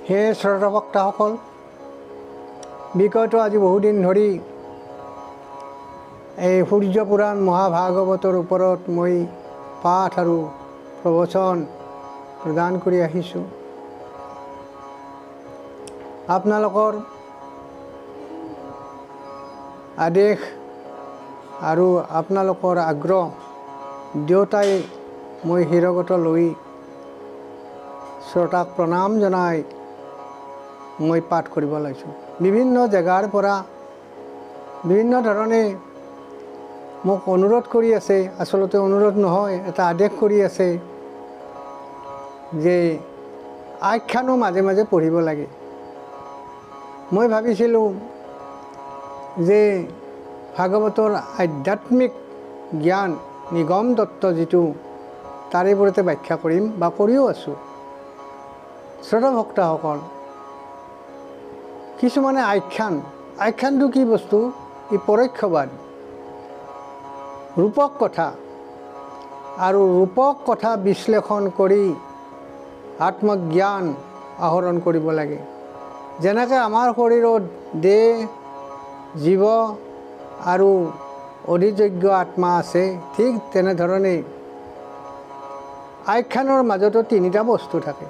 হে শ্ৰোতা ভক্তসকল, বিগত আজি বহুদিন ধৰি এই সূৰ্য পুৰাণ মহাভাগৱতৰ ওপৰত মই পাঠ আৰু প্ৰবচন প্ৰদান কৰি আহিছোঁ। আপোনালোকৰ আদেশ আৰু আপোনালোকৰ আগ্ৰহ দুয়োটাই মই শিৰগত লৈ শ্ৰোতাক প্ৰণাম জনাই মই পাঠ কৰিব লৈছোঁ। বিভিন্ন জেগাৰ পৰা বিভিন্ন ধৰণে মোক অনুৰোধ কৰি আছে, আচলতে অনুৰোধ নহয়, এটা আদেশ কৰি আছে যে আখ্যানো মাজে মাজে পঢ়িব লাগে। মই ভাবিছিলোঁ যে ভাগৱতৰ আধ্যাত্মিক জ্ঞান নিগম দত্ত যিটো, তাৰে ওপৰতে ব্যাখ্যা কৰিম বা কৰিও আছোঁ। শ্ৰোতা ভক্তসকল, কিছুমানে আখ্যানটো কি বস্তু? ই পৰোক্ষবাদ, ৰূপক কথা, আৰু ৰূপক কথা বিশ্লেষণ কৰি আত্মজ্ঞান আহৰণ কৰিব লাগে। যেনেকৈ আমাৰ শৰীৰত দেহ, জীৱ আৰু অধিযোগ্য আত্মা আছে, ঠিক তেনেধৰণে আখ্যানৰ মাজতো তিনিটা বস্তু থাকে।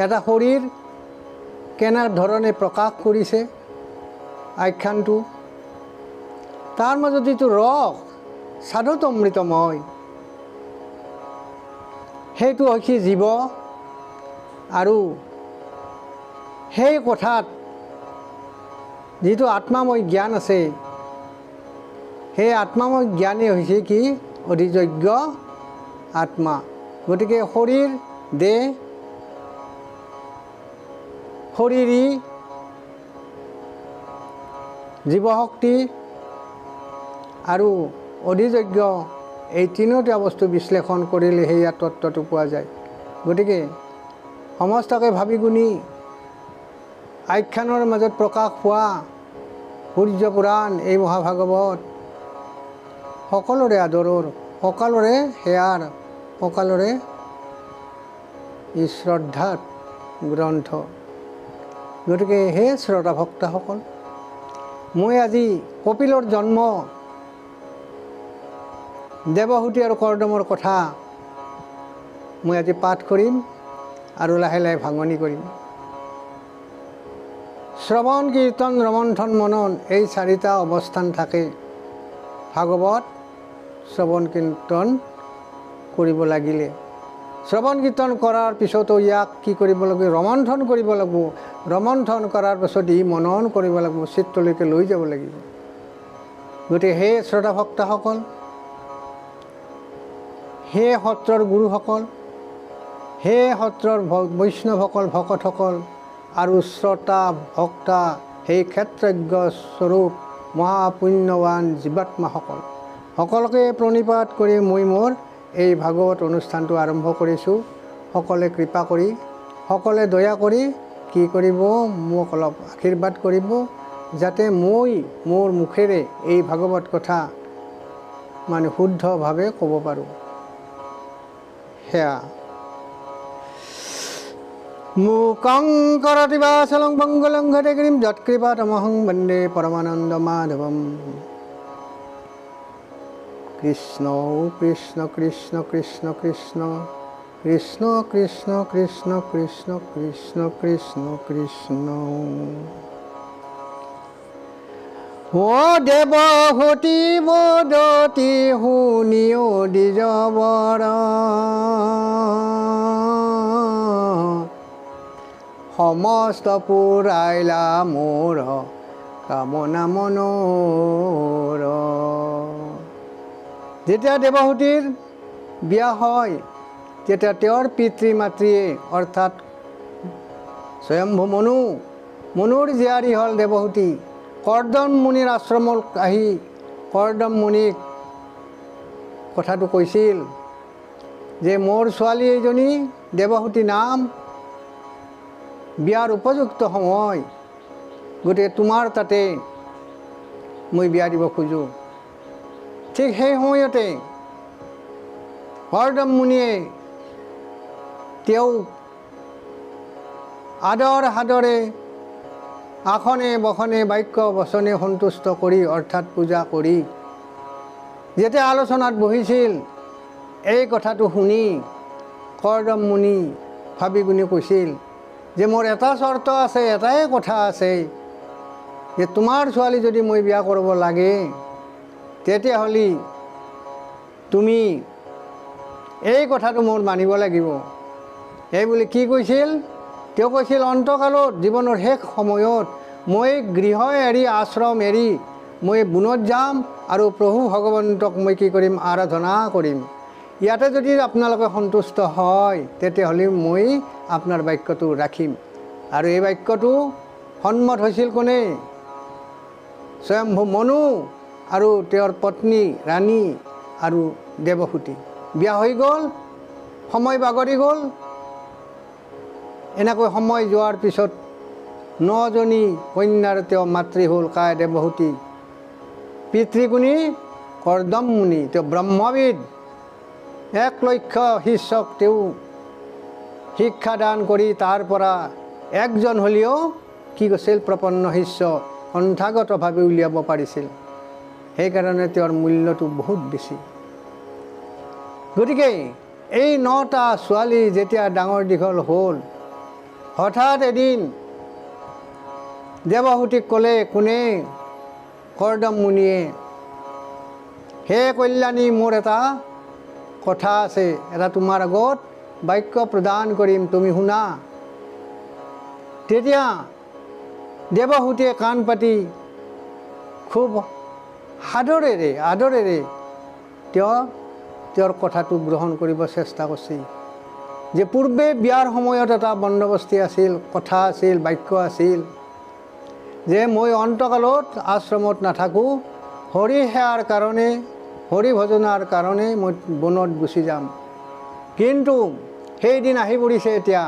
এটা শৰীৰ কেনেধৰণে প্ৰকাশ কৰিছে আখ্যানটো, তাৰ মাজত যিটো ৰস সাধুত অমৃতময়, সেইটো হৈছে জীৱ, আৰু সেই কথাত যিটো আত্মাময় জ্ঞান আছে, সেই আত্মাময় জ্ঞানেই হৈছে কি? অধিযোগ্য আত্মা। গতিকে শৰীৰ, দেহ, শৰীৰী, জীৱশক্তি আৰু অধিযোগ্য, এই তিনিওটা বস্তু বিশ্লেষণ কৰিলে সেয়া তত্ত্বটো পোৱা যায়। গতিকে সমস্তকে ভাবি গুণি আখ্যানৰ মাজত প্ৰকাশ পোৱা সূৰ্য পুৰাণ এই মহাভাগৱত সকলোৰে আদৰৰ, সকলোৰে সেয়াৰ, সকলোৰে শ্ৰদ্ধাৰ গ্ৰন্থ। গতিকে হে শ্ৰোতা ভক্তসকল, মই আজি কপিলৰ জন্ম, দেৱহূতি আৰু কৰ্দমৰ কথা মই আজি পাঠ কৰিম আৰু লাহে লাহে ভাঙনি কৰিম। শ্ৰৱণ, কীৰ্তন, ৰমন্থন, মনন, এই চাৰিটা অৱস্থান থাকে ভাগৱত শ্ৰৱণ কীৰ্তন কৰিব লাগিলে। শ্ৰৱণ কীৰ্তন কৰাৰ পিছতো ইয়াক কি কৰিব লাগিব? ৰমন্থন কৰিব লাগিব। ৰমন্থন কৰাৰ পিছত ই মনন কৰিব লাগিব, চিত্তলৈকে লৈ যাব লাগিব। গতিকে হে শ্ৰোতা ভক্তসকল, হে সত্ৰৰ গুৰুসকল, হে সত্ৰৰ বৈষ্ণৱসকল, ভকতসকল আৰু শ্ৰোতা ভক্তা, সেই ক্ষেত্ৰজ্ঞ স্বৰূপ মহাপুণ্যৱান জীৱাত্মাসকল, সকলোকে প্ৰণিপাত কৰি মই মোৰ এই ভাগৱত অনুষ্ঠানটো আৰম্ভ কৰিছোঁ। সকলোৱে কৃপা কৰি, সকলোৱে দয়া কৰি কি কৰিব? মোক অলপ আশীৰ্বাদ কৰিব, যাতে মই মোৰ মুখেৰে এই ভাগৱত কথা মানে শুদ্ধভাৱে ক'ব পাৰোঁ। সেয়া মুকং কৰতি বাচলং মংগলং ঘটে গিৰিম যৎকৃপাতমহং বন্দে পৰমানন্দ মাধৱম। কৃষ্ণ কৃষ্ণ কৃষ্ণ কৃষ্ণ কৃষ্ণ কৃষ্ণ কৃষ্ণ কৃষ্ণ কৃষ্ণ কৃষ্ণ কৃষ্ণ কৃষ্ণ। ও দেৱহূতি বদতি শুনিও দ্বিজবৰ, সমস্ত পুৰাইলা মোৰ কামনা মনৰ। যেতিয়া দেৱহূতিৰ বিয়া হয়, তেতিয়া তেওঁৰ পিতৃ মাতৃয়ে অৰ্থাৎ স্বয়ম্ভু মনুৰ জীয়াৰী হ'ল দেৱহূতি। কৰ্দম মুনিৰ আশ্ৰমত আহি কৰ্দম মুনিক কথাটো কৈছিল যে মোৰ ছোৱালী এইজনী দেৱহূতি নাম, বিয়াৰ উপযুক্ত সময়, গতিকে তোমাৰ তাতে মই বিয়া দিব খোজোঁ। ঠিক সেই সময়তে কৰ্দম মুনিয়ে তেওঁক আদৰ সাদৰে আসনে বসনে বাক্য বচনে সন্তুষ্ট কৰি অৰ্থাৎ পূজা কৰি যেতিয়া আলোচনাত বহিছিল এই কথাটো শুনি কৰ্দম মুনি ভাবি গুণি কৈছিল যে মোৰ এটা চৰ্ত আছে, এটাই কথা আছে যে তোমাৰ ছোৱালী যদি মই বিয়া কৰিব লাগে তেতিয়াহ'লে তুমি এই কথাটো মোৰ মানিব লাগিব। এই বুলি কি কৈছিল? তেওঁ কৈছিল অন্তকালত জীৱনৰ শেষ সময়ত মই গৃহ এৰি আশ্ৰম এৰি মই বনত যাম আৰু প্ৰভু ভগৱন্তক মই কি কৰিম? আৰাধনা কৰিম। ইয়াতে যদি আপোনালোকে সন্তুষ্ট হয় তেতিয়াহ'লে মই আপোনাৰ বাক্যটো ৰাখিম। আৰু এই বাক্যটো সন্মত হৈছিল কোনে? স্বয়ম্ভু মনু আৰু তেওঁৰ পত্নী ৰাণী আৰু দেৱহূতি। বিয়া হৈ গ'ল, সময় বাগৰি গ'ল। এনেকৈ সময় যোৱাৰ পিছত 9জনী কন্যাৰ তেওঁ মাতৃ হ'ল কায় দেৱহূতি। পিতৃগুণী কৰ্দম মুনি, তেওঁ ব্ৰহ্মবিদ। 1 লক্ষ শিষ্যক তেওঁ শিক্ষাদান কৰি তাৰ পৰা একজন হ'লেও কি কৈছিল? প্ৰপন্ন শিষ্য সন্থাগতভাৱে উলিয়াব পাৰিছিল। সেইকাৰণে তেওঁৰ মূল্যটো বহুত বেছি। গতিকে এই 9টা ছোৱালী যেতিয়া ডাঙৰ দীঘল হ'ল, হঠাৎ এদিন দেৱহূতিক ক'লে কোনে? কৰ্দম মুনিয়ে, হে কল্যাণী, মোৰ এটা কথা আছে, এটা তোমাৰ আগত বাক্য প্ৰদান কৰিম, তুমি শুনা। তেতিয়া দেৱহূতিয়ে কাণ পাতি খুব আদৰেৰে তেওঁৰ কথাটো গ্ৰহণ কৰিব চেষ্টা কৰিছিল। যে পূৰ্বে বিয়াৰ সময়ত এটা বন্দবস্তি আছিল, কথা আছিল, বাক্য আছিল যে মই অন্তকালত আশ্ৰমত নাথাকোঁ, হৰি সেৱাৰ কাৰণে, হৰি ভজনাৰ কাৰণে মই বনত গুচি যাম। কিন্তু সেইদিন আহি পৰিছে এতিয়া।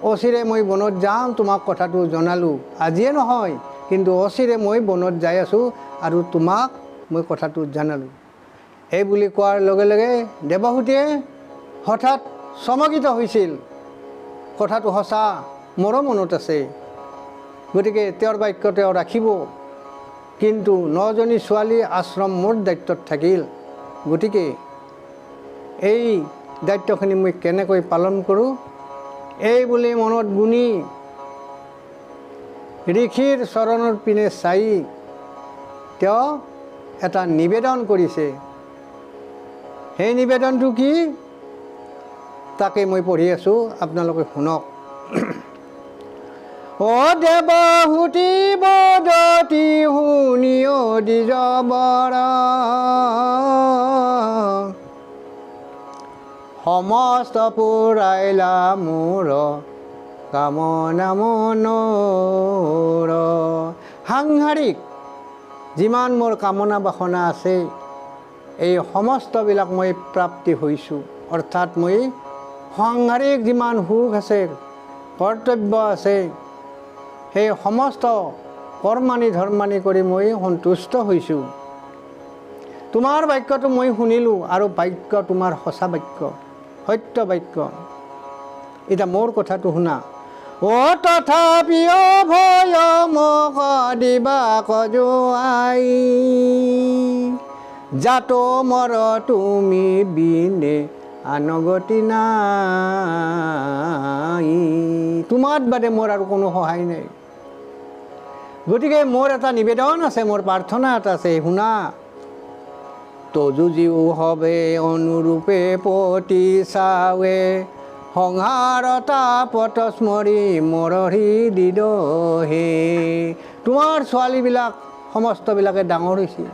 অচিৰে মই বনত যাম, তোমাক কথাটো জনালোঁ। আজিয়ে নহয়, কিন্তু অচিৰে মই বনত যাই আছোঁ আৰু তোমাক মই কথাটো জনালোঁ। এই বুলি কোৱাৰ লগে লগে দেৱহূতিয়ে হঠাৎ চমকিত হৈছিল। কথাটো সঁচা, মোৰো মনত আছে। গতিকে তেওঁৰ বাক্য তেওঁ ৰাখিব। কিন্তু 9জনী ছোৱালী আশ্ৰম মোৰ দায়িত্বত থাকিল। গতিকে এই দায়িত্বখিনি মই কেনেকৈ পালন কৰোঁ এই বুলি মনত গুণি ঋষিৰ চৰণৰ পিনে চাই তেওঁ এটা নিবেদন কৰিছে। সেই নিবেদনটো কি তাকে মই পঢ়ি আছোঁ, আপোনালোকে শুনক। অ দেৱহূতি বদতি শুনিও দ্বিজবৰ, সমস্ত পুৰাইলা মোৰ কামনা মনৰ। সাংসাৰিক যিমান মোৰ কামনা বাসনা আছে এই সমস্তবিলাক মই প্ৰাপ্তি হৈছোঁ। অৰ্থাৎ মই সাংসাৰিক যিমান সুখ আছে, কৰ্তব্য আছে, সেই সমস্ত কৰ্মানি ধৰ্মানি কৰি মই সন্তুষ্ট হৈছোঁ। তোমাৰ বাক্যটো মই শুনিলোঁ আৰু বাক্য তোমাৰ সঁচা বাক্য, সত্য বাক্য। এতিয়া মোৰ কথাটো শুনা। অ তথাপিও ভয় মোক দিবা কজুৱাই, জাত মৰ তুমি বিনে আনগতি নাই। তোমাৰ বাদে মোৰ আৰু কোনো সহায় নাই। গতিকে মোৰ এটা নিবেদন আছে, মোৰ প্ৰাৰ্থনা এটা আছে, শুনা। তজুজিও হবে অনুৰূপে পতি চাৱে, সংহাৰতা পটস্মৰি মৰহি দিদহে। তোমাৰ ছোৱালীবিলাক সমস্তবিলাকে ডাঙৰ হৈছিল।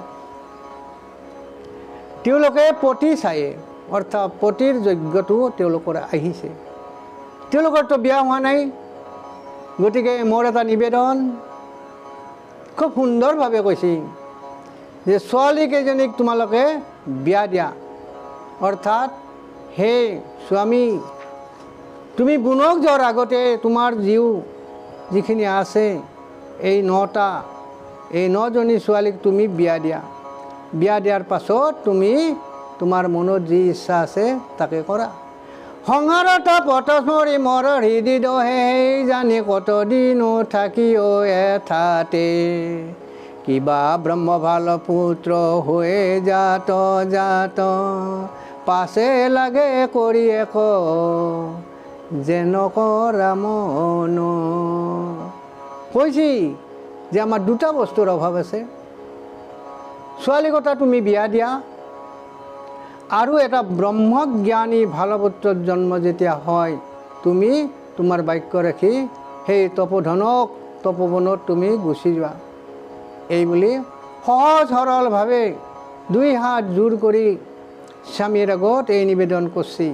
তেওঁলোকে পতি চায়ে, অৰ্থাৎ পতিৰ যজ্ঞটো তেওঁলোকৰ আহিছে। তেওঁলোকৰতো বিয়া হোৱা নাই। গতিকে মোৰ এটা নিবেদন, খুব সুন্দৰভাৱে কৈছে যে ছোৱালীকেইজনীক তোমালোকে বিয়া দিয়া। অৰ্থাৎ হে স্বামী, তুমি গুণক যোৱাৰ আগতে তোমাৰ যিখিনি আছে এই 9জনী ছোৱালীক তুমি বিয়া দিয়া। বিয়া দিয়াৰ পাছত তুমি তোমাৰ মনত যি ইচ্ছা আছে তাকে কৰা। সংহাৰতা পটস্মৰি মৰ হৃদি দহে জানি কতদিনো থাকিও এঠাতে কিবা ব্ৰহ্ম ভাল পুত্ৰ হৈ জাত জাত পাছে লাগে কৰি এক যেনক ৰামন কৈছি যে আমাৰ দুটা বস্তুৰ অভাৱ আছে ছোৱালী কথা তুমি বিয়া দিয়া আৰু এটা ব্ৰহ্মজ্ঞানী ভাল পুত্ৰৰ জন্ম যেতিয়া হয় তুমি তোমাৰ বাক্য ৰাখি সেই তপোধনক তপোবনত তুমি গুচি যোৱা এই বুলি সহজ সৰলভাৱে দুই হাত জোৰ কৰি স্বামীৰ আগত এই নিবেদন কৰিছে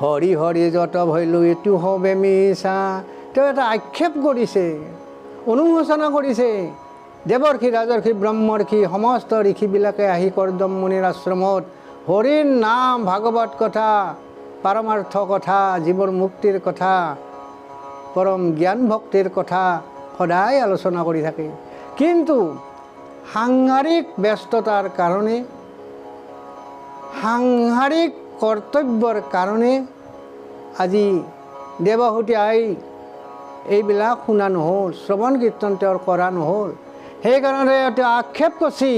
হৰি হৰি যত ভৈলো এইটো হবে মিছা তেওঁ এটা আক্ষেপ কৰিছে অনুশোচনা কৰিছে দেৱৰ্ষি ৰাজৰ্ষি ব্ৰহ্মৰ্ষি সমস্ত ঋষিবিলাকে আহি কৰ্দম মুনিৰ আশ্ৰমত হৰিৰ নাম ভাগৱত কথা পাৰমাৰ্থ কথা জীৱৰ মুক্তিৰ কথা পৰম জ্ঞান ভক্তিৰ কথা সদায় আলোচনা কৰি থাকে কিন্তু সাংসাৰিক ব্যস্ততাৰ কাৰণে সাংসাৰিক কৰ্তব্যৰ কাৰণে আজি দেৱহূতি আই এইবিলাক শুনা নহ'ল শ্ৰৱণ কীৰ্তন তেওঁৰ কৰা নহ'ল সেইকাৰণে তেওঁ আক্ষেপ কৰিছে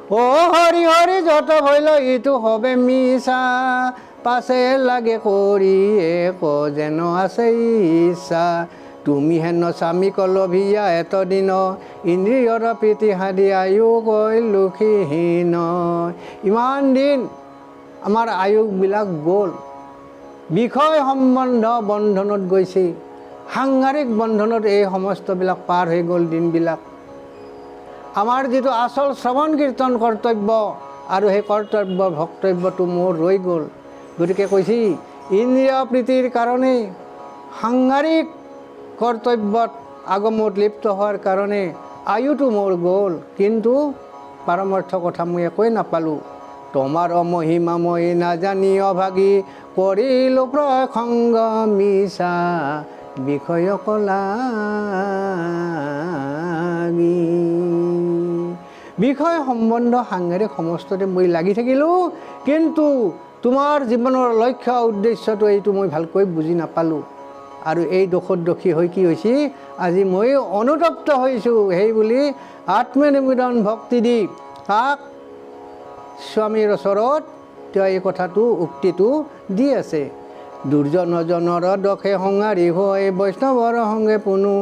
অ হৰি হৰি যত ভৈল ইটো হবে মিছা পাছে লাগে কৰি এক যেন আছে ইচ্ছা তুমি হেন স্বামীক লভিয়া এতদিন ইন্দ্ৰিয়ৰ প্ৰীতি হাদি আয়ু গৈ লুখীহীন ইমান দিন আমাৰ আয়ুসবিলাক গ'ল বিষয় সম্বন্ধ বন্ধনত গৈছে সাংসাৰিক বন্ধনত এই সমস্তবিলাক পাৰ হৈ গ'ল দিনবিলাক আমাৰ যিটো আচল শ্ৰৱণ কীৰ্তন কৰ্তব্য আৰু সেই কৰ্তব্য ভক্তব্যটো মোৰ ৰৈ গ'ল গতিকে কৈছে ইন্দ্ৰিয় প্ৰীতিৰ কাৰণে সাংসাৰিক কৰ্তব্যত আগমত লিপ্ত হোৱাৰ কাৰণে আয়ুটো মোৰ গ'ল কিন্তু পাৰমাৰ্থ কথা মই একোৱে নাপালোঁ তোমাৰ মহিমা মই নাজানি অভাগী কৰিলোঁ প্ৰসংগ মিছা বিষয় কলাগি বিষয় সম্বন্ধ সাংসাৰিক সমস্ততে মই লাগি থাকিলোঁ কিন্তু তোমাৰ জীৱনৰ লক্ষ্য উদ্দেশ্যটো এইটো মই ভালকৈ বুজি নাপালোঁ আৰু এই দোষত দোষী হৈ কি হৈছে আজি মই অনুতপ্ত হৈছোঁ সেই বুলি আত্মনিবেদন ভক্তি দি কাক স্বামীৰ ওচৰত তেওঁ এই কথাটো উক্তিটো দি আছে দুৰ্জনজনৰ দোষে সংহাৰী হৈ বৈষ্ণৱৰ সংগে পুনু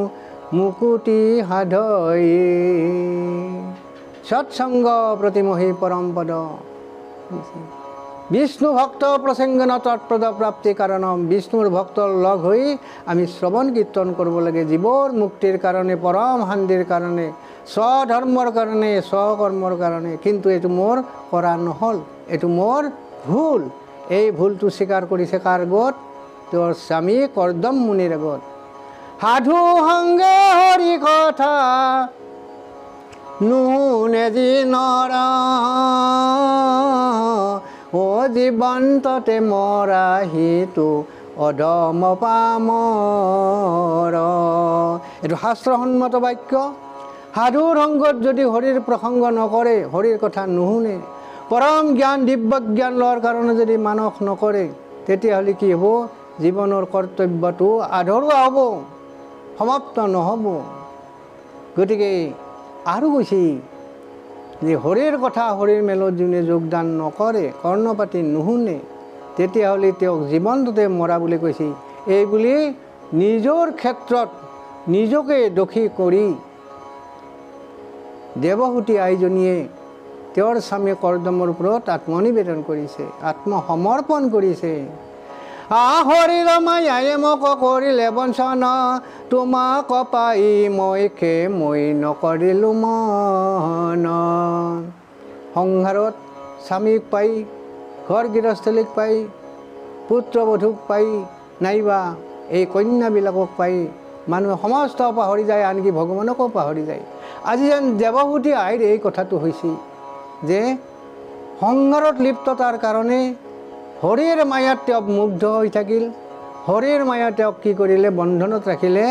মুকুতি সাধয় সৎসংগ প্ৰতিমোহী পৰম পদ বিষ্ণু ভক্ত প্ৰসংগন তৎপদ প্ৰাপ্তি কাৰণম বিষ্ণুৰ ভক্তৰ লগ হৈ আমি শ্ৰৱণ কীৰ্তন কৰিব লাগে জীৱৰ মুক্তিৰ কাৰণে পৰম শান্তিৰ কাৰণে স্বধৰ্মৰ কাৰণে স্বকৰ্মৰ কাৰণে কিন্তু এইটো মোৰ কৰা নহ'ল এইটো মোৰ ভুল এই ভুলটো স্বীকাৰ কৰিছে কাৰ আগত তেওঁৰ স্বামী কৰ্দম মুনিৰ আগত সাধু সংগে হৰি কথা নুশুনে যি নৰা ও জীৱন্ততে মৰা হিতু অধম পামৰ এইটো শাস্ত্ৰসন্মত বাক্য সাধুৰ সংগত যদি হৰিৰ প্ৰসংগ নকৰে হৰিৰ কথা নুশুনে পৰম জ্ঞান দিব্য জ্ঞান লোৱাৰ কাৰণে যদি মানস নকৰে তেতিয়াহ'লে কি হ'ব জীৱনৰ কৰ্তব্যটো আধৰুৱা হ'ব সমাপ্ত নহ'ব গতিকে আৰু কৈছে যে হৰিৰ কথা হৰিৰ মেলত যোনে যোগদান নকৰে কৰ্ণপাতি নুশুনে তেতিয়াহ'লে তেওঁক জীৱনটোতে মৰা বুলি কৈছে এই বুলি নিজৰ ক্ষেত্ৰত নিজকে দোষী কৰি দেৱহূতি আইজনীয়ে তেওঁৰ স্বামী কৰ্দমৰ ওপৰত আত্মনিবেদন কৰিছে আত্মসমৰ্পণ কৰিছে হৰিৰ মায়ায়ে মোক কৰিলে বঞ্চন তোমাক পাই মই নকৰিলোঁ মন সংসাৰত স্বামীক পাই ঘৰ গৃহস্থলীক পাই পুত্ৰবধূক পাই নাইবা এই কন্যাবিলাকক পাই মানুহে সমস্ত পাহৰি যায় আনকি ভগৱানকো পাহৰি যায় আজি যেন দেৱহূতি আইৰ এই কথাটো হৈছে যে সংসাৰত লিপ্ততাৰ কাৰণে হৰিৰ মায়াত তেওঁ মুগ্ধ হৈ থাকিল হৰিৰ মায়া তেওঁক কি কৰিলে বন্ধনত ৰাখিলে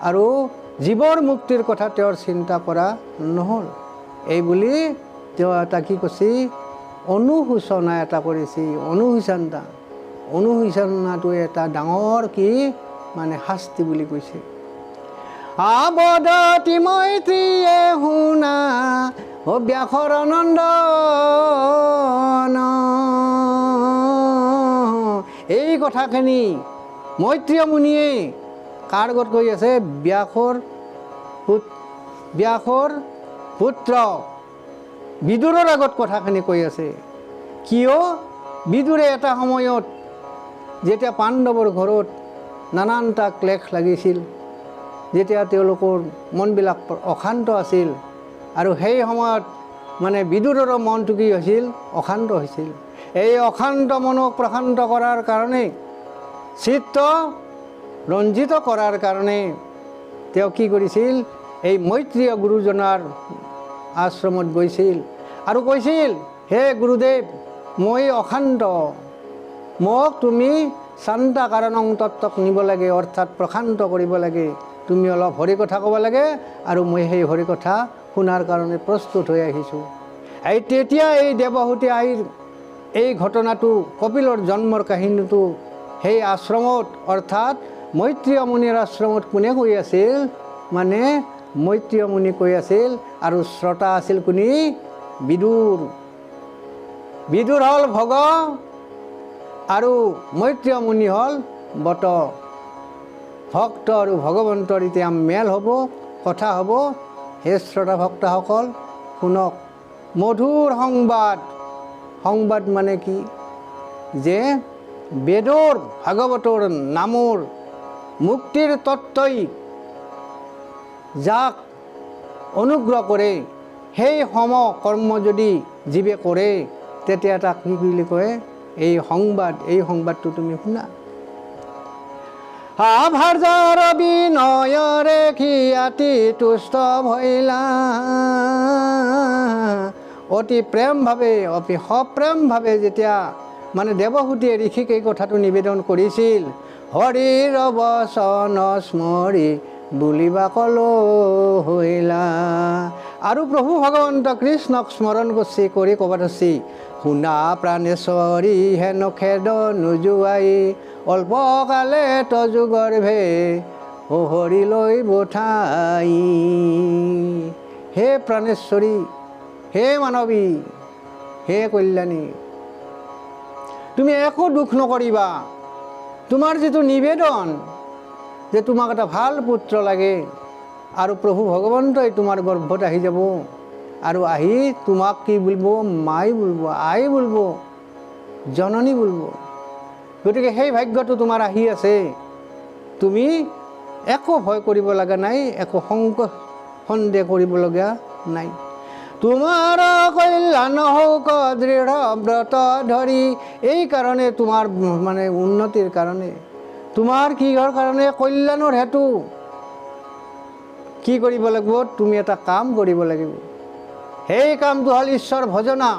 আৰু জীৱৰ মুক্তিৰ কথা তেওঁৰ চিন্তা কৰা নহ'ল এই বুলি তেওঁ এটা কি কৈছে অনুশোচনা এটা কৰিছে অনুশোচনা অনুশোচনাটো এটা ডাঙৰ কি মানে শাস্তি বুলি কৈছে। আৱদতি মৈত্ৰীয়ে শুনা ও ব্যাসৰ নন্দন, এই কথাখিনি মৈত্ৰীয় মুনিয়ে কাৰ আগত কৈ আছে? ব্যাসৰ পুত্ৰ বিদুৰৰ আগত কথাখিনি কৈ আছে। কিয়? বিদুৰে এটা সময়ত যেতিয়া পাণ্ডৱৰ ঘৰত নানানটা ক্লেশ লাগিছিল, যেতিয়া তেওঁলোকৰ মনবিলাক অশান্ত আছিল, আৰু সেই সময়ত মানে বিদুৰৰ মনটো কি হৈছিল? অশান্ত হৈছিল। এই অশান্ত মনক প্ৰশান্ত কৰাৰ কাৰণে, চিত্ত ৰঞ্জিত কৰাৰ কাৰণে তেওঁ কি কৰিছিল? এই মৈত্ৰীয় গুৰুজনাৰ আশ্ৰমত গৈছিল আৰু কৈছিল, হে গুৰুদেৱ, মই অশান্ত, মোক তুমি শান্তা কাৰণং তত্ত্বক নিব লাগে, অৰ্থাৎ প্ৰশান্ত কৰিব লাগে। তুমি অলপ হৰি কথা ক'ব লাগে, আৰু মই সেই হৰি কথা শুনাৰ কাৰণে প্ৰস্তুত হৈ আহিছোঁ। তেতিয়া এই দেৱহূতি আইৰ এই ঘটনাটো, কপিলৰ জন্মৰ কাহিনীটো সেই আশ্ৰমত, অৰ্থাৎ মৈত্ৰীয় মুনিৰ আশ্ৰমত কোনে কৈ আছিল? মানে মৈত্ৰীয় মুনি কৈ আছিল, আৰু শ্ৰোতা আছিল কোনি? বিদুৰ। বিদুৰ হ'ল ভগ, আৰু মৈত্ৰীয় মুনি হ'ল বট। ভক্ত আৰু ভগৱন্তৰ এতিয়া মেল হ'ব, কথা হ'ব। হে শ্ৰোতা ভক্তসকল, শুনক মধুৰ সংবাদ। সংবাদ মানে কি? যে বেদৰ, ভাগৱতৰ নামৰ মুক্তিৰ তত্ত্বই যাক অনুগ্ৰহ কৰে, সেই সম কৰ্ম যদি জীৱে কৰে, তেতিয়া তাক কি বুলি কয়? এই সংবাদ। এই সংবাদটো তুমি শুনা। ভাৰ্যাৰ বিনয়ৰে খিয়াতি তুষ্ট ভৈলা, অতি প্ৰেমভাৱে, অতি সপ্ৰেমভাৱে যেতিয়া মানে দেৱহূতিয়ে ঋষিক এই কথাটো নিবেদন কৰিছিল, হৰিৰ বচন স্মৰি বুলিবা কলো হৈলা, আৰু প্ৰভু ভগৱন্ত কৃষ্ণক স্মৰণ কৰিছে, কৰি ক'ব ধৰিছে, শুনা প্ৰাণেশ্বৰী হেন খেদ নোযোৱাই, অল্পকালে তজু গৰ্ভে হৰিলৈ বঠাই। হে প্ৰাণেশ্বৰী, হে মানৱী, হে কল্যাণী, তুমি একো দুখ নকৰিবা। তোমাৰ যিটো নিবেদন যে তোমাক এটা ভাল পুত্ৰ লাগে, আৰু প্ৰভু ভগৱন্তই তোমাৰ গৰ্ভত আহি যাব, আৰু আহি তোমাক কি বুলিব? মাই বুলিব, আই বুলিব, জননী বুলিব। গতিকে সেই ভাগ্যটো তোমাৰ আহি আছে। তুমি একো ভয় কৰিব লগা নাই, একো সন্দেহ কৰিবলগীয়া নাই। তোমাৰ কল্যাণ হওক দৃঢ় ব্ৰত ধৰি, এই কাৰণে তোমাৰ মানে উন্নতিৰ কাৰণে, তোমাৰ কিহৰ কাৰণে? কল্যাণৰ হেতু কি কৰিব লাগিব? তুমি এটা কাম কৰিব লাগিব। সেই কামটো হ'ল ঈশ্বৰ ভজনা।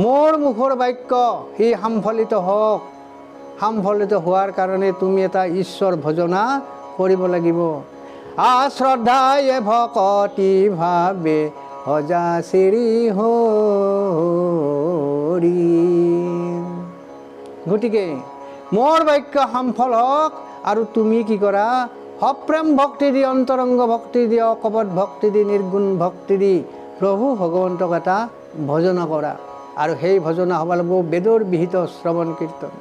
মোৰ মুখৰ বাক্য সি সামফলিত হওক। সামফলিত হোৱাৰ কাৰণে তুমি এটা ঈশ্বৰ ভজনা কৰিব লাগিব। শ্ৰদ্ধায়ে ভকতি ভাবে ভজা শ্ৰী হৰি। গতিকে মোৰ বাক্য সামফল হওক, আৰু তুমি কি কৰা? সপ্ৰেম ভক্তি দি, অন্তৰংগ ভক্তি দি, অকপট ভক্তি দি, নিৰ্গুণ ভক্তি দি প্ৰভু ভগৱন্তক এটা ভজনা কৰা। আৰু সেই ভজনা হ'ব লাগিব বেদৰ বিহিত শ্ৰৱণ কীৰ্তন।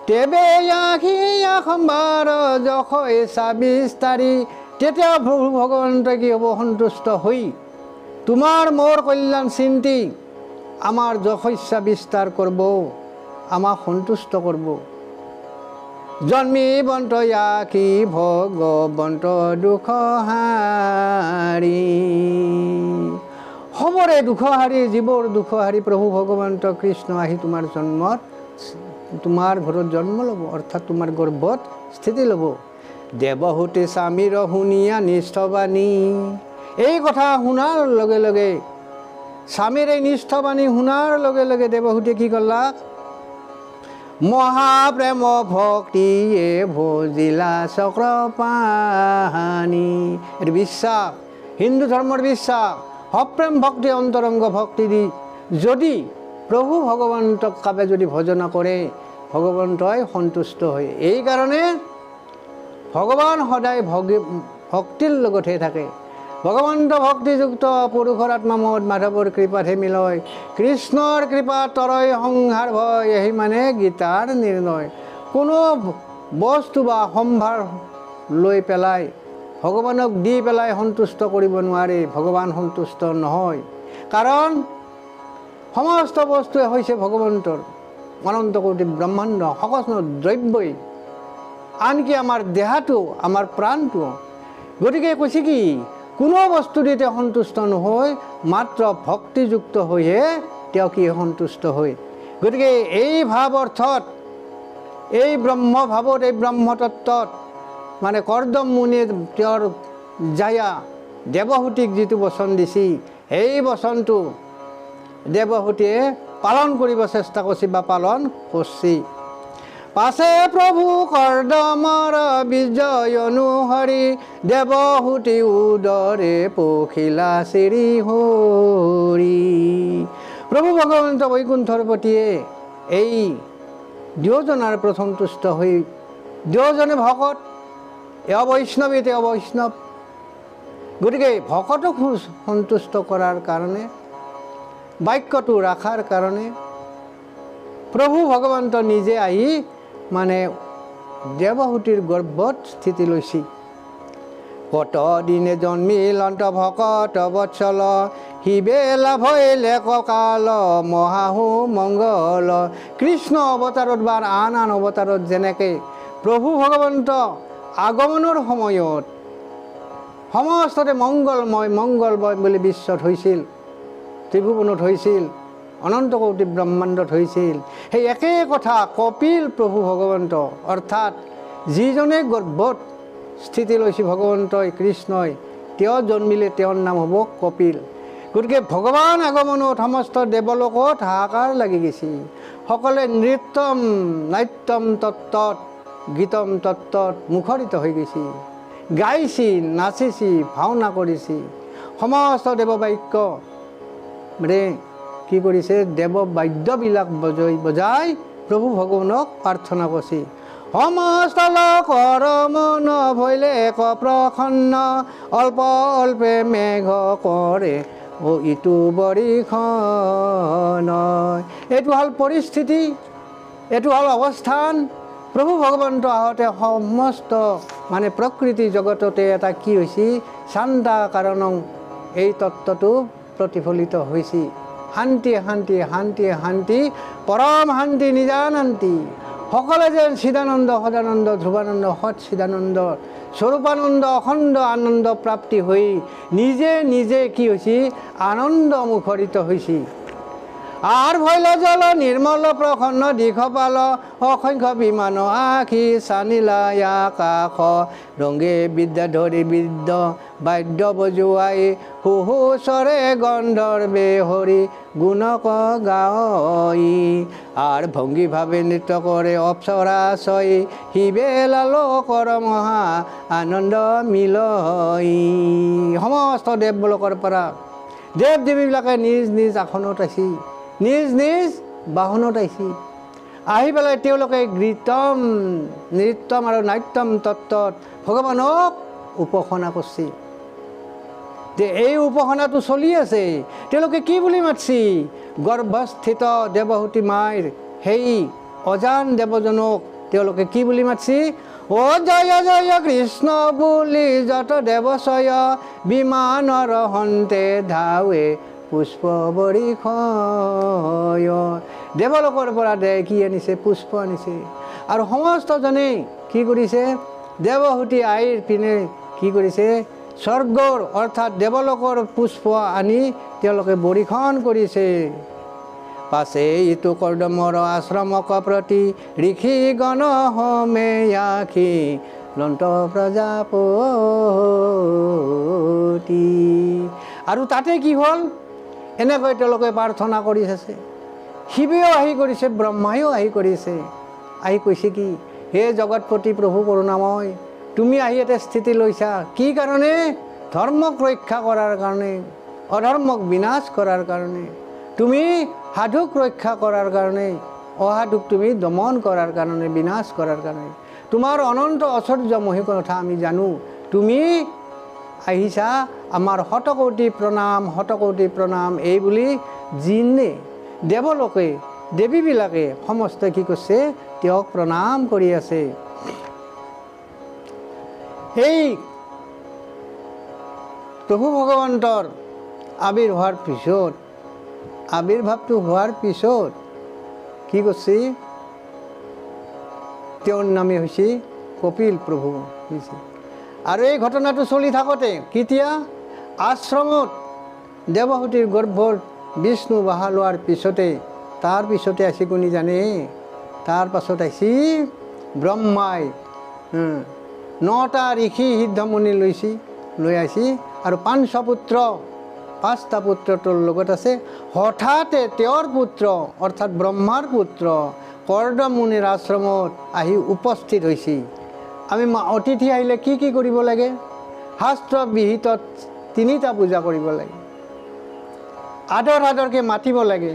তেবে আখিয়া সম্ভাৰ যশৈ বিস্তাৰি, তেতিয়া প্ৰভু ভগৱন্তই কি হ'ব? সন্তুষ্ট হৈ তোমাৰ মোৰ কল্যাণ চিন্তি আমাৰ যশস্যা বিস্তাৰ কৰিব, আমাক সন্তুষ্ট কৰিব। জন্মি বন্ত আখি ভগৱন্ত দুখ হাৰি, সমৰে দুখ হাৰি, জীৱৰ দুখ হাৰি প্ৰভু ভগৱন্ত কৃষ্ণ আহি তোমাৰ জন্মত, তোমাৰ ঘৰত জন্ম ল'ব, অৰ্থাৎ তোমাৰ গৰ্ভত স্থিতি ল'ব। দেৱহূতি স্বামীৰ শুনিয়া নিষ্ঠবাণী, এই কথা শুনাৰ লগে লগে, স্বামীৰ এই নিষ্ঠবাণী শুনাৰ লগে লগে দেৱহূতিয়ে কি কৰলা? মহাপ্ৰেম ভক্তিয়ে ভজিলা চক্ৰপাণি। এইটো বিশ্বাস, হিন্দু ধৰ্মৰ বিশ্বাস। সপ্ৰেম ভক্তি, অন্তৰংগ ভক্তি দি যদি প্ৰভু ভগৱন্তক কাবে যদি ভজনা কৰে, ভগৱন্তই সন্তুষ্ট হয়। এইকাৰণে ভগৱান সদায় ভক্তিৰ লগতহে থাকে। ভগৱন্ত ভক্তিযুক্ত পুৰুষৰ আত্মামত মাধৱৰ কৃপাতহে মিলয়। কৃষ্ণৰ কৃপা তৰয় সংসাৰ ভয়, এহি মানে গীতাৰ নিৰ্ণয়। কোনো বস্তু বা সম্ভাৰ লৈ পেলাই ভগৱানক দি পেলাই সন্তুষ্ট কৰিব নোৱাৰে। ভগৱান সন্তুষ্ট নহয়, কাৰণ সমস্ত বস্তুৱে হৈছে ভগৱন্তৰ। অনন্ত কোটি ব্ৰহ্মাণ্ড সকলো দ্ৰব্যই, আনকি আমাৰ দেহাটো, আমাৰ প্ৰাণটো। গতিকে কৈছে কি, কোনো বস্তু দি তেওঁ সন্তুষ্ট নহয়, মাত্ৰ ভক্তিযুক্ত হৈহে তেওঁ কি সন্তুষ্ট হয়। গতিকে এই ভাৱ অৰ্থত, এই ব্ৰহ্মভাৱত, এই ব্ৰহ্মতত্ত্বত মানে কৰ্দম মুনিয়ে তেওঁৰ জায়া দেৱহূতিক যিটো বচন দিছে, সেই বচনটো দেৱহূতিয়ে পালন কৰিব চেষ্টা কৰিছে বা পালন কৰিছে। পাছে প্ৰভু কৰ্দমৰ বিজয় অনুহৰি, দেৱহূতি উদৰে পখিলা চিৰি হৰি। প্ৰভু ভগৱন্ত বৈকুণ্ঠৰ প্ৰতিয়ে এই দুয়োজনাৰ প্ৰথম তুষ্ট হৈ, দুয়োজনে ভকত, এওঁ বৈষ্ণৱী তেওঁ বৈষ্ণৱ। গতিকে ভকতক সন্তুষ্ট কৰাৰ কাৰণে, বাক্যটো ৰখাৰ কাৰণে প্ৰভু ভগৱন্ত নিজে আহি মানে দেৱহূতিৰ গৰ্ভত স্থিতি লৈছে। কত দিনে জন্মিল অন্ত ভকত বৎসল, শিৱে লাভ হৈলে ককাল মহাহু মংগল। কৃষ্ণ অৱতাৰত বা আন আন অৱতাৰত যেনেকৈ প্ৰভু ভগৱন্ত আগমনৰ সময়ত সমস্ততে মংগলময় বুলি বিশ্বত হৈছিল, ত্ৰিভুৱনত হৈছিল, অনন্ত কোটি ব্ৰহ্মাণ্ডত হৈছিল, সেই একেই কথা কপিল প্ৰভু ভগৱন্ত, অৰ্থাৎ যিজনে গৰ্ভত স্থিতি লৈছে ভগৱন্তই কৃষ্ণই, তেওঁ জন্মিলে তেওঁৰ নাম হ'ব কপিল। গতিকে ভগৱান আগমনত সমস্ত দেৱলোকত হাহাকাৰ লাগি গৈছে। সকলোৱে নৃত্যম নাট্যম তত্ত্বত, গীতম তত্ত্বত মুখৰিত হৈ গৈছে, গাইছি, নাচিছি, ভাওনা কৰিছি। সমস্ত দেৱবাক্য মানে কি কৰিছে, দেৱ বাদ্যবিলাক বজাই প্ৰভু ভগৱানক প্ৰাৰ্থনা কৰিছে। সমস্ত লোকৰ মন ভৈলে এক প্ৰসন্ন, অল্প অল্পে মেঘ কৰে ও ইটো বৰিখন। এইটো হ'ল পৰিস্থিতি, এইটো হ'ল অৱস্থান। প্ৰভু ভগৱন্ত আহোঁতে সমস্ত মানে প্ৰকৃতি জগততে এটা কি হৈছে, চান্দা কাৰণং, এই তত্ত্বটো প্ৰতিফলিত হৈছে। শান্তি শান্তি শান্তি শান্তি, পৰম শান্তি নিজানন্তি। সকলে যেন চিদানন্দ সদানন্দ ধ্ৰুৱানন্দ সৎ চিদানন্দ স্বৰূপানন্দ অখণ্ড আনন্দ প্ৰাপ্তি হৈ নিজে নিজে কি হৈছে, আনন্দ মুখৰিত হৈছে। আৰ ভৈল জল নিৰ্মল প্ৰসন্ন দীঘপাল, অসংখ্য বিমান আখি চানিলা আকাশ। ৰংগে বিদ্যা ধৰি বিদ্য বাদ্য বজুৱাই, হুহু চৰে গন্ধৰ্বে হৰি গুণক গাই। আৰ ভংগী ভাৱে নৃত্য কৰে অপ্সৰা ছয়, শিৱে লালোকৰ মহা আনন্দ মিলয়। সমস্ত দেৱলোকৰ পৰা দেৱ দেৱীবিলাকে নিজ নিজ আসনত আছে, নিজ নিজ বাহনত আহিছে। আহি পেলাই তেওঁলোকে গীতম নৃত্যম আৰু নাট্যম তত্ত্বত ভগৱানক উপাসনা কৰিছে। যে এই উপাসনাটো চলি আছে, তেওঁলোকে কি বুলি মাতছি, গৰ্ভস্থিত দেৱহূতি মাইৰ সেই অজান দেৱজনক তেওঁলোকে কি বুলি মাতছি, ও জয় জয় কৃষ্ণ বুলি যত দেৱচয়, বিমানৰ হন্তে ধাৱে পুষ্প বৰিষয়। দেৱলোকৰ পৰা কি আনিছে, পুষ্প আনিছে। আৰু সমস্তজনে কি কৰিছে, দেৱহূতি আইৰ পিনে কি কৰিছে, স্বৰ্গৰ অৰ্থাৎ দেৱলোকৰ পুষ্প আনি তেওঁলোকে বৰিষণ কৰিছে। পাছে ইটো কৰ্দমৰ আশ্ৰমক প্ৰতি, ঋষি গণ হোমে আখি লন্ত প্ৰজাপতি। আৰু তাতে কি হ'ল, এনেকৈ তেওঁলোকে প্ৰাৰ্থনা কৰি আছে। শিৱেও আহি কৰিছে, ব্ৰহ্মায়ো আহি কৰিছে। আহি কৈছে কি, হে জগতপতি প্ৰভু কৰুণাময়, তুমি আহি এটা স্থিতি লৈছা কি কাৰণে, ধৰ্মক ৰক্ষা কৰাৰ কাৰণে, অধৰ্মক বিনাশ কৰাৰ কাৰণে, তুমি সাধুক ৰক্ষা কৰাৰ কাৰণে, অহাটোক তুমি দমন কৰাৰ কাৰণে, বিনাশ কৰাৰ কাৰণে। তোমাৰ অনন্ত ঐশ্বৰ্যমহী কথা আমি জানো। তুমি আহিছা, আমাৰ শতকোটি প্ৰণাম, শতকোটি প্ৰণাম। এই বুলি যিনে দেৱলোকে, দেৱীবিলাকে সমস্ত কি কৰিছে? তেওঁক প্ৰণাম কৰি আছে। এই প্ৰভু ভগৱন্তৰ আবিৰ্ভাৱটো হোৱাৰ পিছত কি কৰিছে? তেওঁৰ নামে হৈছে কপিল প্ৰভু হৈছে। আৰু এই ঘটনাটো চলি থাকোঁতে কেতিয়া? আশ্ৰমত দেৱহূতিৰ গৰ্ভত বিষ্ণু বাহা লোৱাৰ পিছতে, তাৰ পিছতে আহিছে কোনে জানে? তাৰ পাছত আহিছে ব্ৰহ্মাই 9টা ঋষি সিদ্ধমুনি লৈ আহিছে আৰু 5 পুত্ৰ, 5টা পুত্ৰ তোৰ লগত আছে। হঠাতে তেওঁৰ পুত্ৰ অৰ্থাৎ ব্ৰহ্মাৰ পুত্ৰ কৰ্দম মুনিৰ আশ্ৰমত আহি উপস্থিত হৈছে। আমি অতিথি আহিলে কি কি কৰিব লাগে? শাস্ত্ৰ বিহিত 3টা পূজা কৰিব লাগে। আদৰকৈ মাতিব লাগে,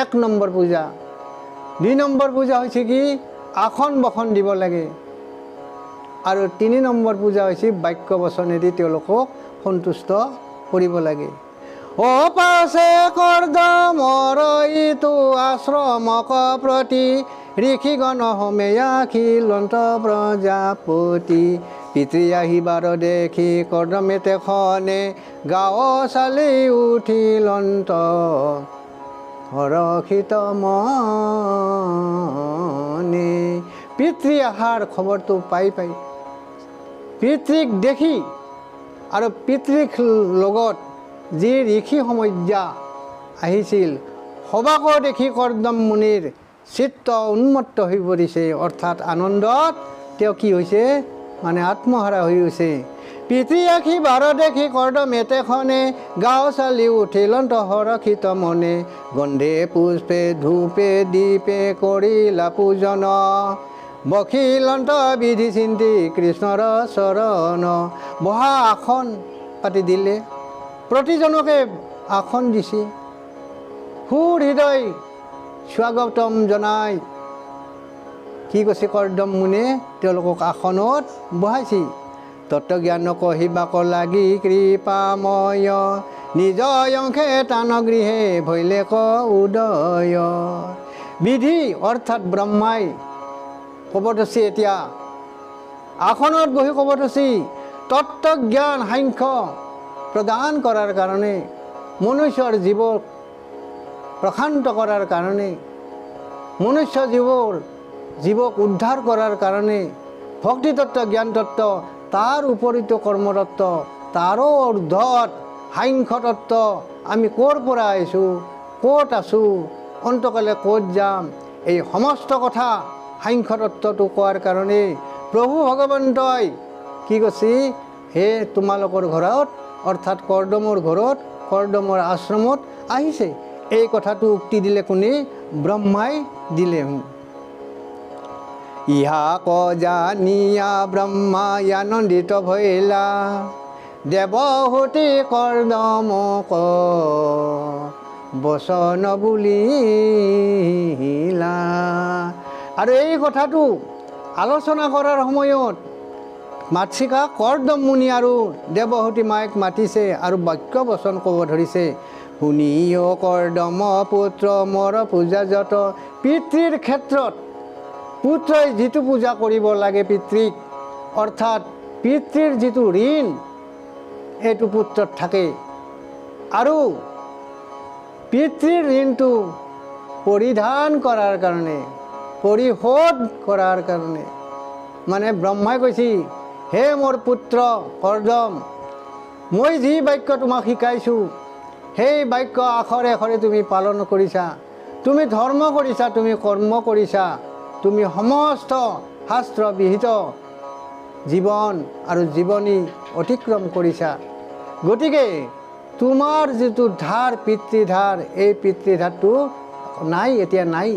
1 নম্বৰ পূজা। 2 নম্বৰ পূজা হৈছে কি? আসন বসন দিব লাগে। আৰু 3 নম্বৰ পূজা হৈছে বাক্য বচনেদি তেওঁলোকক সন্তুষ্ট কৰিব লাগে। অপাছে কৰ্দমৰ ইটো আশ্ৰমক প্ৰতি ঋষিগণ হোমেয়াখিলন্ত প্ৰজাপতি পিতৃ আহিবাৰ দেখি কৰ্দমে তেখনে গাঁও চালি উঠিলন্ত হৰষিত মনে। পিতৃ অহাৰ খবৰটো পাই পিতৃক দেখি আৰু পিতৃক লগত যি ঋষি সমজ্ঞা আহিছিল, সবাকো দেখি কৰ্দম মুনিৰ চিত্ত উন্মত্ত হৈ পৰিছে। অৰ্থাৎ আনন্দত তেওঁ কি হৈছে? মানে আত্মহাৰা হৈ গৈছে। পিতৃ আখি বাৰ দেখি কৰ্দমে তেখনে গাঁও চালি উঠিলন্ত হৰষিত মনে। গন্ধে পুষ্পে ধূপে দীপে কৰিলা পূজন বখিলন্ত বিধি চিন্তি কৃষ্ণৰ চৰণ। বহা আসন পাতি দিলে, প্ৰতিজনকে আসন দিছে। সুৰ হৃদয় স্বাগতম জনাই কি কৈছে কৰ্দম মুনিয়ে? তেওঁলোকক আসনত বহাইছে। তত্ত্বজ্ঞান কহিবাক লাগি কৃপাময় নিজ অংশে টান গৃহে ভৈলে ক উদয়। বিধি অৰ্থাৎ ব্ৰহ্মাই ক'ব ধৰিছে, এতিয়া আসনত বহি ক'ব ধৰিছে তত্ত্বজ্ঞান সাংখ্য প্ৰদান কৰাৰ কাৰণে, মনুষ্যৰ জীৱক প্ৰশান্ত কৰাৰ কাৰণে, মনুষ্য জীৱক উদ্ধাৰ কৰাৰ কাৰণে ভক্তিতত্ত্ব, জ্ঞানতত্ত্ব, তাৰ উপৰিতো কৰ্মতত্ত্ব, তাৰো ঊৰ্ধত সাংখ্যতত্ত্ব। আমি ক'ৰ পৰা আহিছোঁ, ক'ত আছোঁ, অন্তকালে ক'ত যাম, এই সমস্ত কথা সাংখ্যতত্ত্বটো কোৱাৰ কাৰণে প্ৰভু ভগৱন্তই কি কৈছে? হে তোমালোকৰ ঘৰত অৰ্থাৎ কৰ্দমৰ ঘৰত, কৰ্দমৰ আশ্ৰমত আহিছে। এই কথাটো উক্তি দিলে কোনে? ব্ৰহ্মাই দিলে। ইহাক জানিয়া ব্ৰহ্মাই আনন্দিত ভৈলা দেৱহূতি কৰ্দমক বচন বুলিলা। আৰু এই কথাটো আলোচনা কৰাৰ সময়ত মাতৃকা কৰ্দম মুনি আৰু দেৱহূতি মাইক মাতিছে আৰু বাক্য বচন ক'ব ধৰিছে। শুনিও কৰ্দম পুত্ৰ মৰ পূজা যত। পিতৃৰ ক্ষেত্ৰত পুত্ৰই যিটো পূজা কৰিব লাগে পিতৃক, অৰ্থাৎ পিতৃৰ যিটো ঋণ এইটো পুত্ৰত থাকে। আৰু পিতৃৰ ঋণটো পৰিধান কৰাৰ কাৰণে, পৰিশোধ কৰাৰ কাৰণে মানে ব্ৰহ্মাই কৈছে, হে মোৰ পুত্ৰ কৰ্দম, মই যি বাক্য তোমাক শিকাইছোঁ সেই বাক্য আখৰে আখৰে তুমি পালন কৰিছা, তুমি ধৰ্ম কৰিছা, তুমি কৰ্ম কৰিছা, তুমি সমস্ত শাস্ত্ৰ বিহিত জীৱন আৰু জীৱনী অতিক্ৰম কৰিছা। গতিকে তোমাৰ যিটো ধাৰ, পিতৃধাৰ, এই পিতৃধাৰটো নাই, এতিয়া নাই,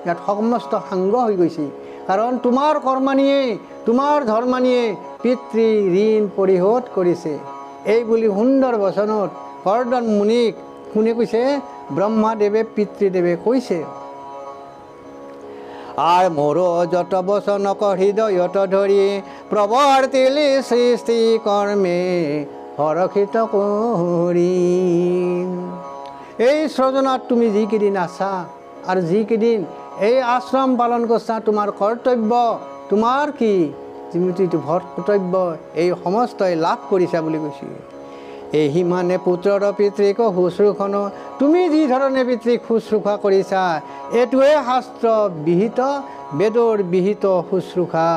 ইয়াত সমস্ত সাংগ হৈ গৈছে। কাৰণ তোমাৰ কৰ্মানীয়ে, তোমাৰ ধৰ্মানীয়ে পিতৃ ঋণ পৰিশোধ কৰিছে। এই বুলি সুন্দৰ বচনত কৰ্দম মুনিক কোনে কৈছে? ব্ৰহ্মাদেৱে পিতৃদেৱে কৈছে। আৰ মোৰ যত বচনক হৃদয়ত ধৰি প্ৰৱৰ্তিলি সৃষ্টি কৰ্মে হৰষিত কৰি। এই সৃজনাত তুমি যিকেইদিন আছা আৰু যিকেইদিন এই আশ্ৰম পালন কৰিছা, তোমাৰ কৰ্তব্য, তোমাৰ কি যিটো কৰ্তব্য এই সমস্তই লাভ কৰিছা বুলি কৈছে। এই সিমানে পুত্ৰৰ পিতৃক শুশ্ৰূষণ, তুমি যি ধৰণে পিতৃক শুশ্ৰূষা কৰিছা এইটোৱে শাস্ত্ৰ বিহিত, বেদৰ বিহিত শুশ্ৰূষা।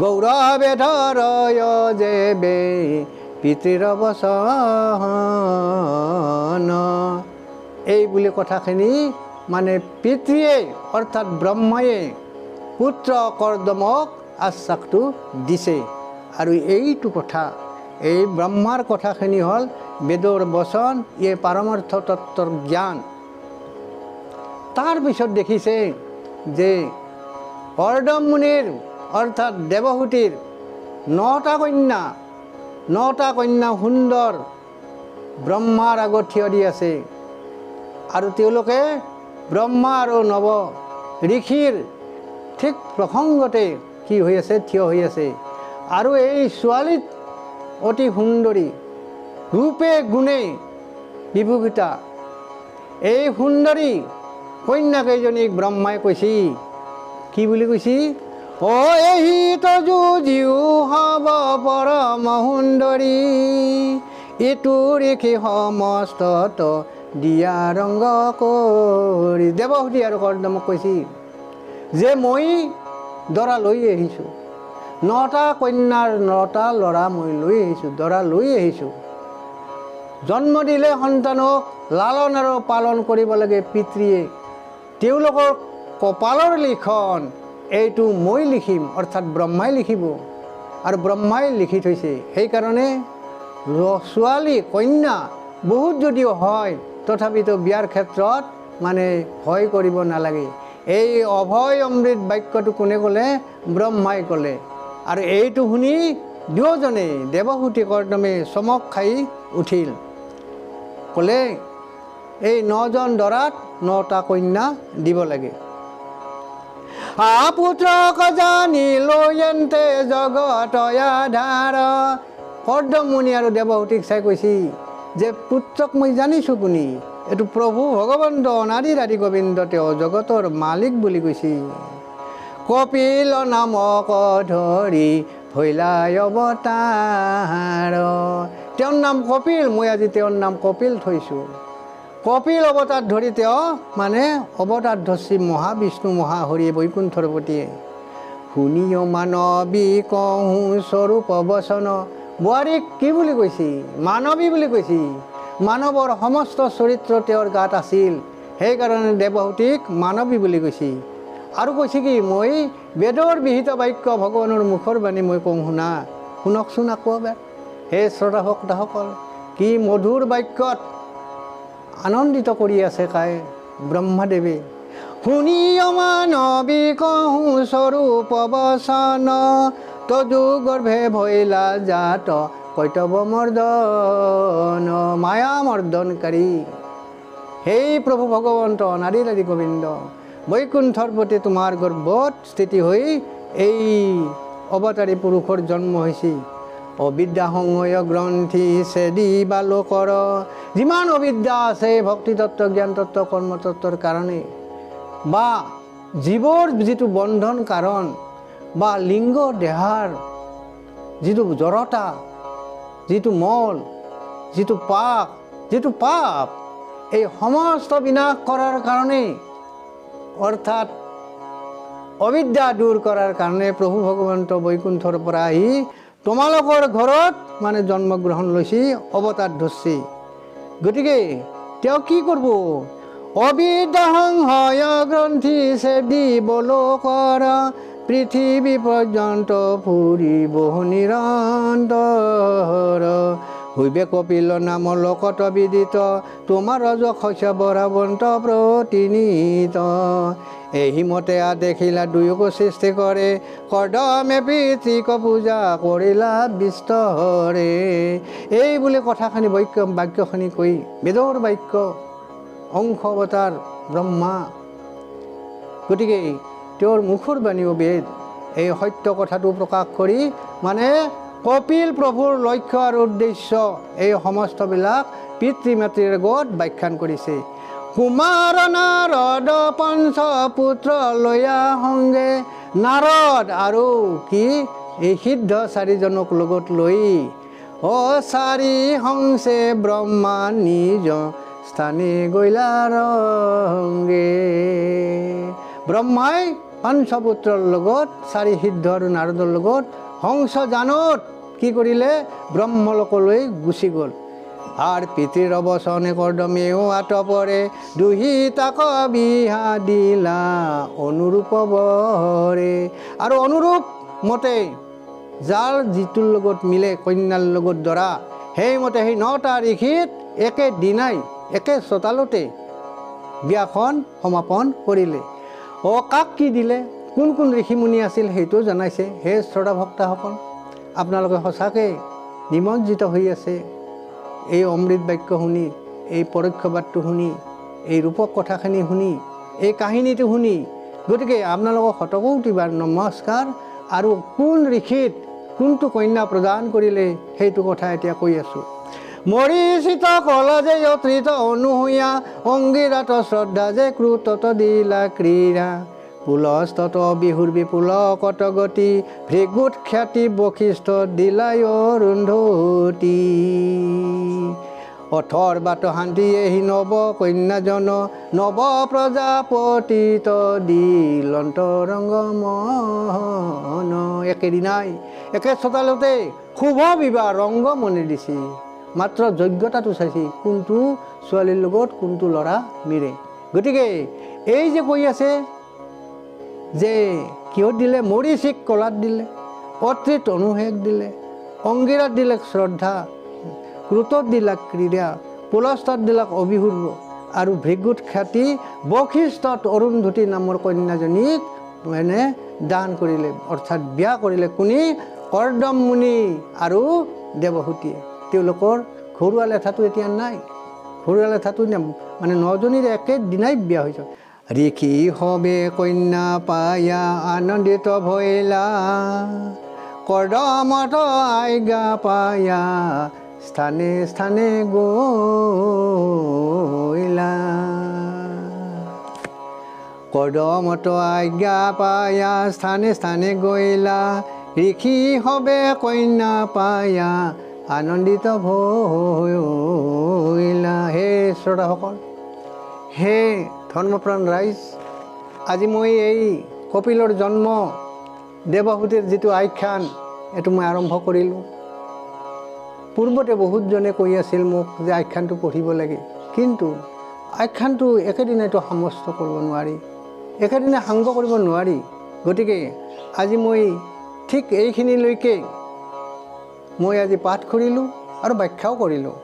গৌৰৱে ধৰয় যে বে পিতৃৰ বচন, এই বুলি কথাখিনি মানে পিতৃয়ে অৰ্থাৎ ব্ৰহ্মায়ে পুত্ৰ কৰ্দমক আশ্বাসটো দিছে। আৰু এইটো কথা, এই ব্ৰহ্মাৰ কথাখিনি হ'ল বেদৰ বচন, ইয়ে পাৰমাৰ্থ তত্ত্বৰ জ্ঞান। তাৰপিছত দেখিছে যে কৰ্দম মুনিৰ অৰ্থাৎ দেৱহূতিৰ 9টা কন্যা সুন্দৰ ব্ৰহ্মাৰ আগত থিয় দি আছে। আৰু তেওঁলোকে ব্ৰহ্মা আৰু নৱ ঋষিৰ ঠিক প্ৰসংগতে কি হৈ আছে, থিয় হৈ আছে। আৰু এই ছোৱালীত অতি সুন্দৰী, ৰূপে গুণে বিভূষিতা এই সুন্দৰী কন্যাকেইজনীক ব্ৰহ্মাই কৈছি, কি বুলি কৈছি? অ এহি তজু জিউ হব পৰম সুন্দৰী, ইটো ঋষি সমস্তত দিয়া ৰংগ কৰি। দেৱহূতি আৰু কৰ্দমক কৈছি যে মই দৰা লৈ আহিছোঁ, 9টা কন্যাৰ 9টা ল'ৰা মই লৈ আহিছোঁ, দৰা লৈ আহিছোঁ। জন্ম দিলে সন্তানক লালন আৰু পালন কৰিব লাগে পিতৃয়ে, তেওঁলোকৰ কপালৰ লিখন এইটো মই লিখিম, অৰ্থাৎ ব্ৰহ্মাই লিখিব। আৰু ব্ৰহ্মাই লিখি থৈছে। সেইকাৰণে ছোৱালী কন্যা বহুত যদিও হয় তথাপিতো বিয়াৰ ক্ষেত্ৰত মানে ভয় কৰিব নালাগে। এই অভয় অমৃত বাক্যটো কোনে ক'লে? ব্ৰহ্মাই ক'লে। আৰু এইটো শুনি দুয়োজনে দেৱহূতি কৰ্দমে চমক খাই উঠিল, ক'লে এই 9জন দৰাত 9টা কন্যা দিব লাগে। পুত্ৰক জানিলো এন্তে জগত আধাৰ, কৰ্দম মুনি আৰু দেৱহূতিক চাই কৈছি যে পুত্ৰক মই জানিছোঁ কোনি, এইটো প্ৰভু ভগৱন্ত অনাদি আদি গোবিন্দ, তেওঁ জগতৰ মালিক বুলি কৈছি। কপিল নামক ধৰি ভৈলাই অৱতাৰ, তেওঁৰ নাম কপিল, মই আজি তেওঁৰ নাম কপিল থৈছোঁ। কপিল অৱতাৰ ধৰি তেওঁ মানে অৱতাৰ ধৰছি মহাবিষ্ণু মহাহৰি বৈকুণ্ঠৰ পতিয়ে। শুনিও মানৱী কহো স্বৰূপ বচন, বোৱাৰীক কি বুলি কৈছি? মানৱী বুলি কৈছি। মানৱৰ সমস্ত চৰিত্ৰ তেওঁৰ গাত আছিল, সেইকাৰণে দেৱহূতিক মানৱী বুলি কৈছি। আৰু কৈছে কি, মই বেদৰ বিহিত বাক্য ভগৱানৰ মুখৰ বাণী মই কওঁ শুনা, শুনকচোন আকৌ এবাৰ। হে শ্ৰোতা ভক্তসকল, কি মধুৰ বাক্যত আনন্দিত কৰি আছে কাই ব্ৰহ্মাদেৱে। শুনি মানৱী কহো স্বৰূপ বচন, তজু গৰ্ভে ভৈলা জাত কৈতৱ মৰ্দন, মায়া মৰ্দনকাৰী। সেই প্ৰভু ভগৱন্ত অনাদি আদি গোবিন্দ বৈকুণ্ঠৰ প্ৰতি তোমাৰ গৰ্ভত স্থিতি হৈ এই অৱতাৰী পুৰুষৰ জন্ম হৈছে। অবিদ্যা সংশয় গ্ৰন্থি ছেদি বালোকৰ, যিমান অবিদ্যা আছে ভক্তি তত্ত্ব, জ্ঞান তত্ত্ব, কৰ্মতত্ত্বৰ কাৰণে বা জীৱৰ যিটো বন্ধন কাৰণ বা লিংগ দেহাৰ যিটো জড়তা, যিটো মল, যিটো পাপ, এই সমস্ত বিনাশ কৰাৰ কাৰণে অৰ্থাৎ অবিদ্যা দূৰ কৰাৰ কাৰণে প্ৰভু ভগৱন্ত বৈকুণ্ঠৰ পৰা আহি তোমালোকৰ ঘৰত মানে জন্মগ্ৰহণ লৈছে, অৱতাৰ ধৰছি। গতিকে তেওঁ কি কৰিব? অবিদ্যা সংশয় গ্ৰন্থি ছেদি বলোকৰ, পৃথিৱী পৰ্যন্ত ফুৰিব নিৰন্তৰ, হৈবে কপিল নাম লোকত বিদিত, তোমাৰ যশ বৰাবন্ত প্ৰতিনিত। এহিমতে দেখিলা দুয়োকো সৃষ্টি কৰে, কৰ্দমে পিতৃক পূজা কৰিলা বিস্তৰে। এই বুলি কথাখিনি বাক্যখিনি কৈ বেদৰ বাক্য অংশ অৱতাৰ ব্ৰহ্মা। গতিকে তেওঁৰ মুখৰ বাণীও বেদ। এই সত্য কথাটো প্ৰকাশ কৰি মানে কপিল প্ৰভুৰ লক্ষ্য আৰু উদ্দেশ্য এই সমস্তবিলাক পিতৃ মাতৃৰ আগত ব্যাখ্যান কৰিছে। কুমাৰ নাৰদ পঞ্চপুত্ৰ লয়া সংগে, নাৰদ আৰু কি এই সিদ্ধ চাৰিজনক লগত লৈ চাৰি হংসে ব্ৰহ্মা নিজ স্থানে গৈলাৰ সংগে। ব্ৰহ্মাই পঞ্চপুত্ৰৰ লগত চাৰি সিদ্ধ আৰু নাৰদৰ লগত হংস জানত কি কৰিলে ব্ৰহ্মলোকলৈ গুচি গ'ল। আৰ পিতৃৰ অৱচনে কৰ্দমেও আতপৰে, দুহিতাক বিহা দিলা অনুৰূপ বৰে। আৰু অনুৰূপ মতে যাৰ যিটোৰ লগত মিলে কন্যাৰ লগত দৰা, সেইমতে সেই 9টা ঋষিত একে দিনাই একে চোতালতে বিয়াখন সমাপন কৰিলে। কাক কি দিলে, কোন কোন ঋষিমুনি আছিল সেইটো জনাইছে। হে শ্ৰদ্ধা ভক্তসকল, আপোনালোকে সঁচাকৈ নিমজ্জিত হৈ আছে এই অমৃত বাক্য শুনি, এই পৰোক্ষবাদটো শুনি, এই ৰূপক কথাখিনি শুনি, এই কাহিনীটো শুনি। গতিকে আপোনালোকক শতকোটিবাৰ নমস্কাৰ। আৰু কোন ঋষিত কোনটো কন্যা প্ৰদান কৰিলে সেইটো কথা এতিয়া কৈ আছোঁ। মৰিচিত কলা যে অতৃত অনুসূয়া, অংগীৰাত শ্ৰদ্ধা যে ক্ৰুতত দিলা ক্ৰীড়া। পুলস্তত বিহুৰ বিপুল কত গতি, ভৃগুত খ্যাতি বশিষ্ঠ দিলাই অৰুন্ধতী। অথৰ্বাত শান্তিয়ে হি নৱ কন্যাজন, নৱ প্ৰজাপতিত দিল অন্তৰংগ মন। একেদিনাই একে চোতালতে শুভ বিবাহ ৰংগ মনে দিছে। মাত্ৰ যোগ্যতাটো চাইছে, কোনটো ছোৱালীৰ লগত কোনটো ল'ৰা মিৰে। গতিকে এই যে কৈ আছে যে কিহত দিলে, মৰিচিক কলাত দিলে, অতৃত অনুসেক দিলে, অংগীৰাত দিলে শ্ৰদ্ধা, ক্ৰুতত দিলাক ক্ৰীড়া, পুলস্তত দিলাক অবিহুৰ্ব, আৰু ভৃগুত খ্যাতি বশিষ্ঠত অৰুন্ধতী নামৰ কন্যাজনীক মানে দান কৰিলে, অৰ্থাৎ বিয়া কৰিলে। কোনে? কৰ্দম মুনি আৰু দেৱহূতিয়ে। তেওঁলোকৰ ঘৰুৱা লেঠাটো এতিয়া নাই, ঘৰুৱা লেঠাটো মানে 9জনীৰ একেদিনাই বিয়া হৈছে। ঋষি হবে কন্যা পায়া আনন্দিত ভৈলা, কৰ্দমত আজ্ঞা পায়া স্থানে স্থানে গৈলা। কৰ্দমত আজ্ঞা পায়া স্থানে স্থানে গৈলা, ঋষি হবে কন্যা পায়া আনন্দিত ভৈলা। হে শ্ৰোতাসকল, হে ধৰ্মপ্ৰাণ ৰাইজ, আজি মই এই কপিলৰ জন্ম, দেৱহূতিৰ যিটো আখ্যান, এইটো মই আৰম্ভ কৰিলোঁ। পূৰ্বতে বহুতজনে কৈ আছিল মোক যে আখ্যানটো পঢ়িব লাগে, কিন্তু আখ্যানটো একেদিনাইতো সমস্ত কৰিব নোৱাৰি, একেদিনাই সাংগ কৰিব নোৱাৰি। গতিকে আজি মই ঠিক এইখিনিলৈকে মই আজি পাঠ কৰিলোঁ আৰু ব্যাখ্যাও কৰিলোঁ।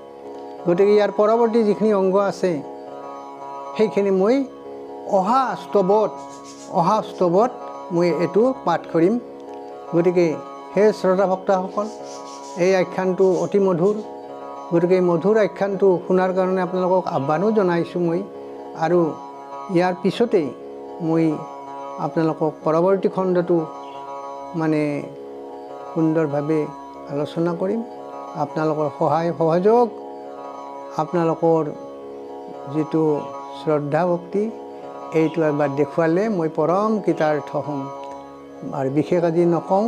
গতিকে ইয়াৰ পৰৱৰ্তী যিখিনি অংগ আছে সেইখিনি মই অহা স্তৱত মই এইটো পাঠ কৰিম। গতিকে হে শ্ৰদ্ধা ভক্তসকল, এই আখ্যানটো অতি মধুৰ। গতিকে এই মধুৰ আখ্যানটো শুনাৰ কাৰণে আপোনালোকক আহ্বানো জনাইছোঁ মই। আৰু ইয়াৰ পিছতেই মই আপোনালোকক পৰৱৰ্তী খণ্ডটো মানে সুন্দৰভাৱে আলোচনা কৰিম। আপোনালোকৰ সহায় সহযোগ, আপোনালোকৰ যিটো শ্ৰদ্ধা ভক্তি, এইটো এবাৰ দেখুৱালে মই পৰম কৃতাৰ্থ হ'ম। আৰু বিশেষ আজি নকওঁ,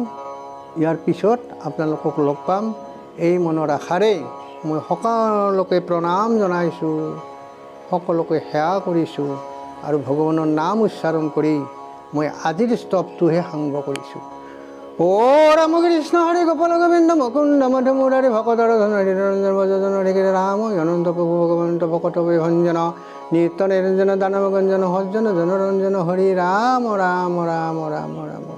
ইয়াৰ পিছত আপোনালোকক লগ পাম। এই মনৰ আশাৰে মই সকলোকে প্ৰণাম জনাইছোঁ, সকলোকে সেৱা কৰিছোঁ, আৰু ভগৱানৰ নাম উচ্চাৰণ কৰি মই আজিৰ স্তৱটোহে সাংগ কৰিছোঁ। ও ৰামকৃষ্ণ হৰি গোপাল গোবিন্দ মুকুন্দ মধু মুৰাৰী ভকতৰ ধন হৰি ৰঞ্জন ভজন হৰি ৰাম অনন্ত প্ৰভু ভগৱন্ত ভকত ভঞ্জন নিত্য নিৰঞ্জন দানৱ গঞ্জন সজ্জন জনৰঞ্জন হৰি ৰাম ৰাম ৰাম ৰাম ৰাম।